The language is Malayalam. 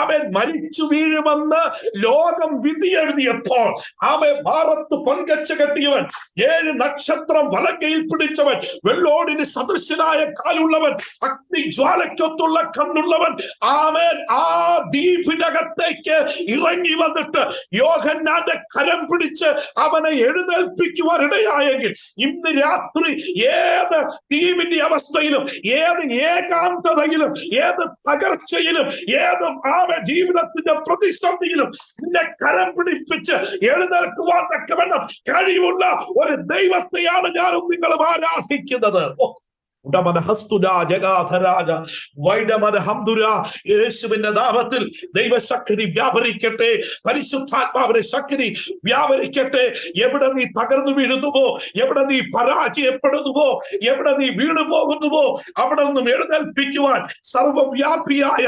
അവൻ മരിച്ചു വീഴുമെന്ന് ലോകം വിധി എഴുതിയപ്പോൾ അവൻ ഭാരത്ത് പൊൻകച്ച കെട്ടിയവൻ, 7 നക്ഷത്രം വലങ്കയിൽ പിടിച്ചവൻ, വെള്ളോടിന് സദൃശനായ കാലുള്ളവൻ, അഗ്നിജ്വാലയ്ക്കൊത്തുള്ള കണ്ണുള്ളവൻ, അവൻ ആ ദ്വീപിനകത്തേക്ക് ഇറങ്ങി വന്നിട്ട് യോഹന്നാന്റെ കരം പിടിച്ച് അവനെ എഴുന്നേൽപ്പിക്കുവാൻ ഇടയായെങ്കിൽ ഇന്ന് രാത്രി ഏത് ദ്വീപിന്റെ അവസ്ഥയിലും, ഏത് ഏകാന്തതയിലും, ഏത് തകർച്ചയിലും, ഏത് ജീവിതത്തിന്റെ പ്രതിസന്ധിയിലും നിന്നെ കരം പിടിപ്പിച്ച് എഴുന്നേൽക്കുവാൻ തക്കവണ്ണം കഴിവുള്ള ഒരു ദൈവത്തെയാണ് ഞാനും നിങ്ങളും ആരാധിക്കുന്നത്. യേശുവിന്റെ നാമത്തിൽ ദൈവശക്തി വ്യാപരിക്കട്ടെ, പരിശുദ്ധാത്മാവിന്റെ ശക്തി വ്യാപരിക്കട്ടെ. എവിടെ നീ തകർന്നു വീഴുന്നുവോ, എവിടെ നീ പരാജയപ്പെടുന്നുവോ, എവിടെ നീ വീണു പോകുന്നുവോ, അവിടെ നിന്നും എഴുന്നേൽപ്പിക്കുവാൻ സർവവ്യാപിയായ